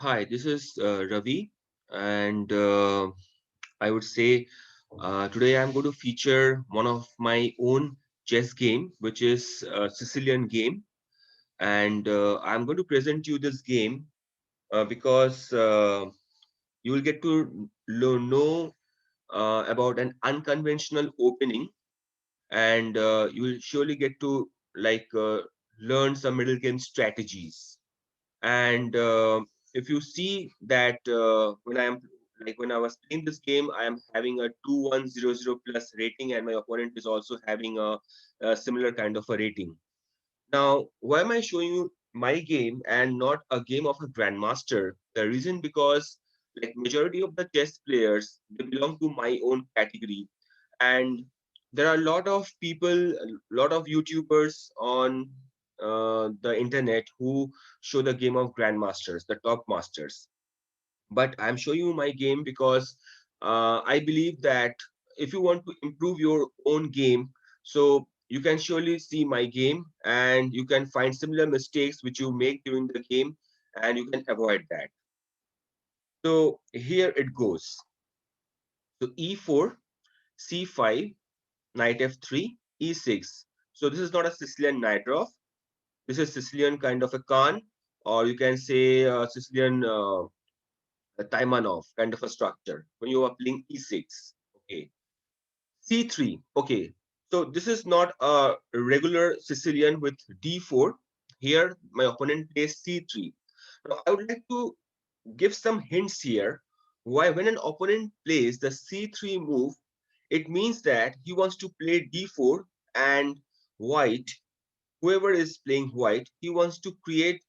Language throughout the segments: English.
Hi, this is Ravi, and I would say today I'm going to feature one of my own chess game, which is a Sicilian game, and I'm going to present you this game because you will get to know about an unconventional opening, and you will surely get to learn some middle game strategies. And if you see that when I was playing this game, I am having a 2100 plus rating, and my opponent is also having a similar kind of a rating. Now, why am I showing you my game and not a game of a grandmaster? The reason because like majority of the chess players, they belong to my own category, and there are a lot of people, a lot of YouTubers on the internet who show the game of grandmasters, the top masters. But I'm showing you my game because I believe that if you want to improve your own game, so you can surely see my game and you can find similar mistakes which you make during the game, and you can avoid that. So here it goes. So e4, c5, knight f3, e6. So this is not a Sicilian knight draw. This is Sicilian kind of a Khan, or you can say Sicilian Taimanov kind of a structure when you are playing e6. Okay, c3. Okay, so this is not a regular Sicilian with d4. Here, my opponent plays c3. Now, I would like to give some hints here why when an opponent plays the c3 move, it means that he wants to play d4, and white, whoever is playing white, he wants to create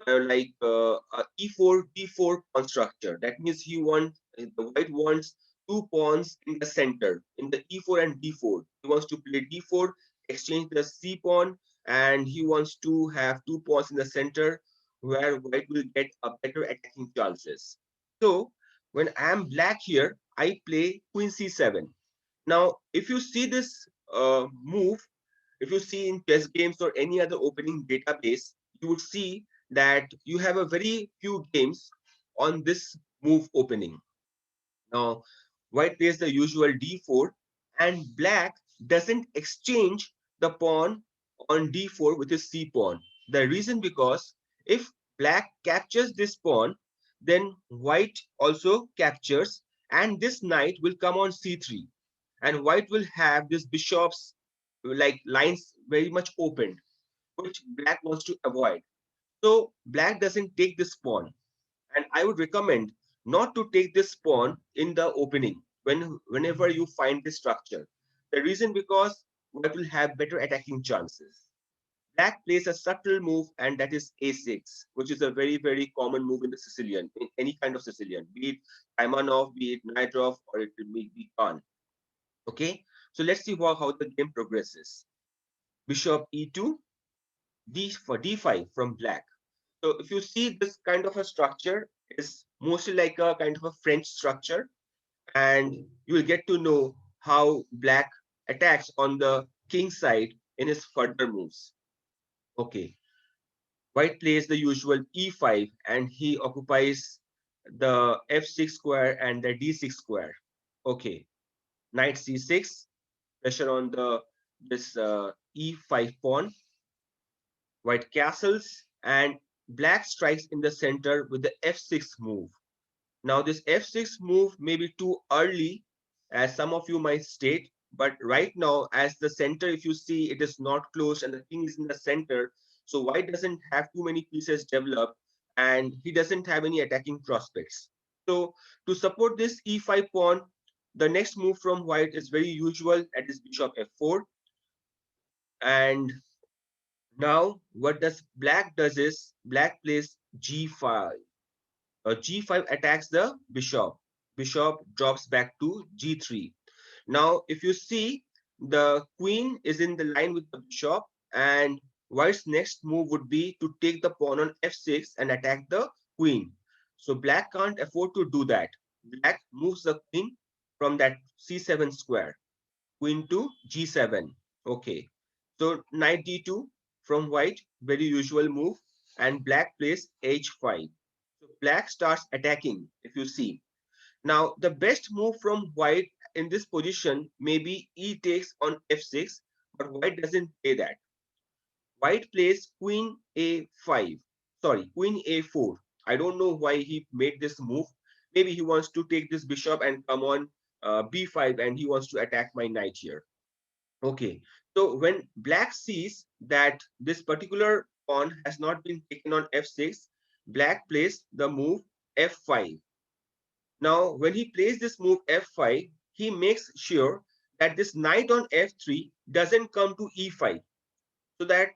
a e4 d4 pawn structure. That means the white wants two pawns in the center in the e4 and d4. He wants to play d4, exchange the c pawn, and he wants to have two pawns in the center where white will get a better attacking chances. So when I am black here, I play queen c7. Now, if you see this move, if you see in chess games or any other opening database, you would see that you have a very few games on this move opening. Now, white plays the usual d4, and black doesn't exchange the pawn on d4 with his c pawn. The reason because if black captures this pawn, then white also captures, and this knight will come on c3, and white will have this bishop's like lines very much opened, which black wants to avoid. So black doesn't take this pawn, and I would recommend not to take this pawn in the opening whenever you find this structure. The reason because white will have better attacking chances. Black plays a subtle move, and that is a6, which is a very common move in the Sicilian, in any kind of Sicilian, be it Taimanov, be it Naidrov, or it will be Khan. Okay, so let's see how the game progresses. Bishop e2, d for d5 from black. So if you see this kind of a structure is mostly like a kind of a French structure, and you will get to know how black attacks on the king side in his further moves. Okay, white plays the usual e5, and he occupies the f6 square and the d6 square. Okay, knight c6, pressure on the this e5 pawn. White castles, and black strikes in the center with the f6 move. Now this f6 move may be too early, as some of you might state, but right now as the center, if you see, it is not closed and the king is in the center, so white doesn't have too many pieces developed, and he doesn't have any attacking prospects. So to support this e5 pawn, the next move from white is very usual, that is bishop f4. And now what does black does is black plays g5. G5 attacks the bishop. Bishop drops back to g3. Now if you see, the queen is in the line with the bishop, and white's next move would be to take the pawn on f6 and attack the queen. So black can't afford to do that. Black moves the queen from that c7 square, queen to g7. Okay, so knight d2 from white, very usual move, and black plays h5. black starts attacking, if you see. Now, the best move from white in this position may be e takes on f6, but white doesn't play that. White plays queen a5, sorry, queen a4. I don't know why he made this move. Maybe he wants to take this bishop and come on b5 and he wants to attack my knight here. Okay, so when black sees that this particular pawn has not been taken on f6, black plays the move f5. Now, when he plays this move f5, he makes sure that this knight on f3 doesn't come to e5. So that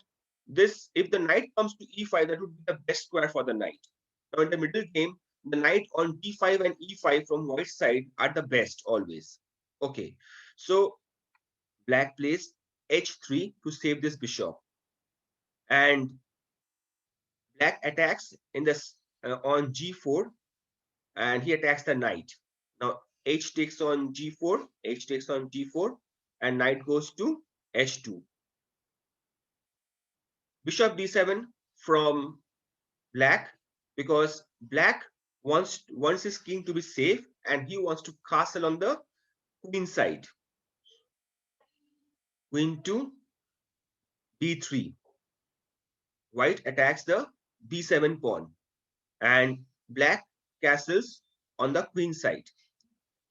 this, if the knight comes to e5, that would be the best square for the knight. Now, in the middle game, the knight on d5 and e5 from white side are the best always. Okay, so black plays h3 to save this bishop, and black attacks in this on g4, and he attacks the knight. Now h takes on g4, h takes on g4, and knight goes to h2. Bishop d7 from black, because black wants his king to be safe and he wants to castle on the queen side. Queen to d3. White attacks the b7 pawn, and black castles on the queen side.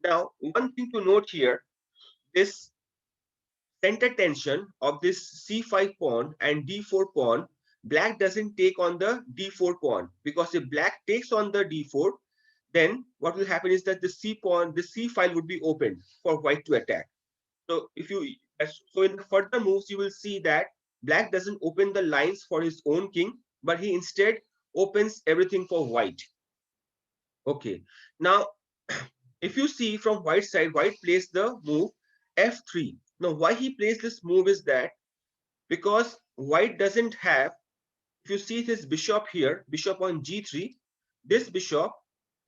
Now, one thing to note here, this center tension of this c5 pawn and d4 pawn, black doesn't take on the d4 pawn, because if black takes on the d4, then what will happen is that the c pawn, the c file would be opened for white to attack. So if you, so in the further moves, you will see that black doesn't open the lines for his own king, but he instead opens everything for white. Okay, now if you see from white side, white plays the move f3. Now why he plays this move is that because white doesn't have, if you see his bishop here, bishop on g3, this bishop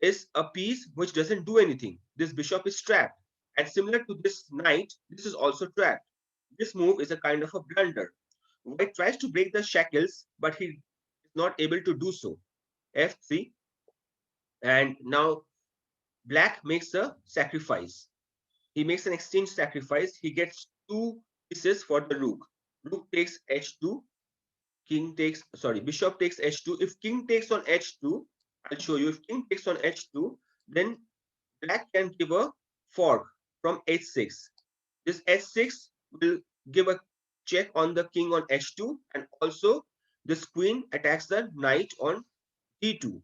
is a piece which doesn't do anything. This bishop is trapped. And similar to this knight, this is also trapped. This move is a kind of a blunder. White tries to break the shackles, but he is not able to do so. f3, and now black makes a sacrifice. He makes an exchange sacrifice. He gets two pieces for the rook. Rook takes h2, king takes, sorry, bishop takes h2. If king takes on h2, I'll show you. If king takes on h2, then black can give a fork from h6. This h6 will give a check on the king on h2, and also this queen attacks the knight on d2.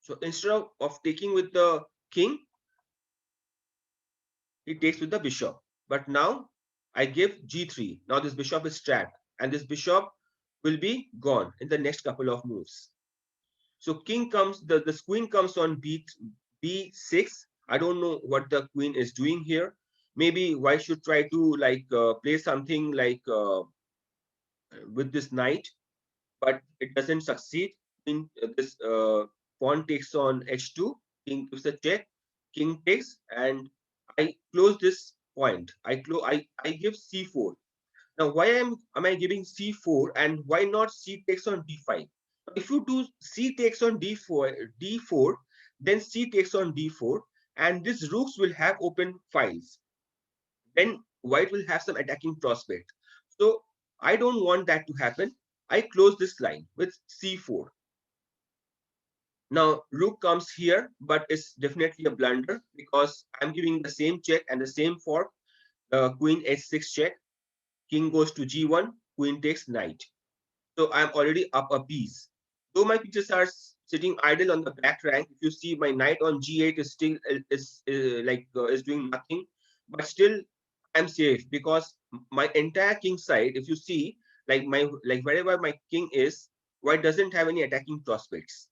So instead of taking with the king, he takes with the bishop. But now I give g3. Now this bishop is trapped, and this bishop will be gone in the next couple of moves. So king comes, the queen comes on b6. I don't know what the queen is doing here. Maybe white should try to like play something like with this knight, but it doesn't succeed. This pawn takes on h2, king gives a check, king takes, and I close this point. I give c4. Now, why am I giving c4, and why not c takes on d5? If you do c takes on d4, then c takes on d4, and these rooks will have open files. Then white will have some attacking prospect. So I don't want that to happen. I close this line with c4. Now rook comes here, but it's definitely a blunder because I'm giving the same check and the same fork. Queen h6 check, king goes to g1, queen takes knight. So I'm already up a piece. Though my pieces are sitting idle on the back rank, if you see my knight on g8 is still is doing nothing, but still I'm safe because my entire king side, if you see, like wherever my king is, white doesn't have any attacking prospects.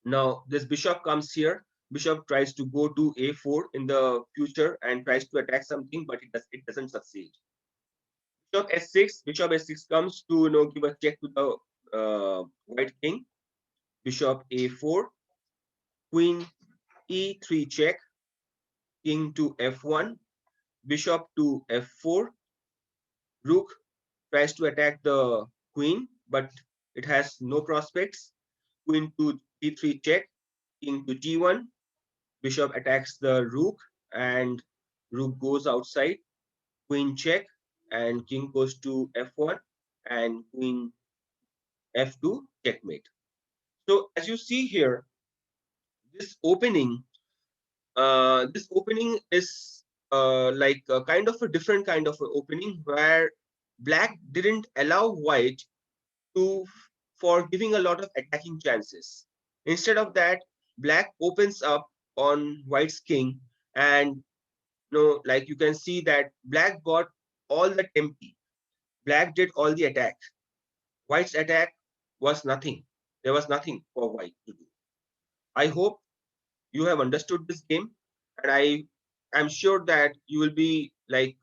Now this bishop comes here. Bishop tries to go to a4 in the future and tries to attack something, but it doesn't succeed. Bishop s6. Bishop s6 comes to give a check to the white king. Bishop a4. Queen e3 check. King to f1. Bishop to f4. Rook tries to attack the queen, but it has no prospects. queen to d3 check, king to g1, bishop attacks the rook, and rook goes outside, queen check, and king goes to f1, and queen f2 checkmate. So as you see here, this opening, this opening is like a kind of a different kind of a opening where black didn't allow white to for giving a lot of attacking chances. Instead of that, black opens up on white's king, and like you can see that black got all the tempi. Black did all the attack. White's attack was nothing. There was nothing for white to do. I hope you have understood this game, and I'm sure that you will be like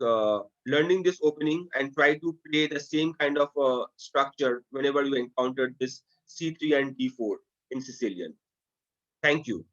learning this opening and try to play the same kind of structure whenever you encounter this c3 and d4 in Sicilian. Thank you.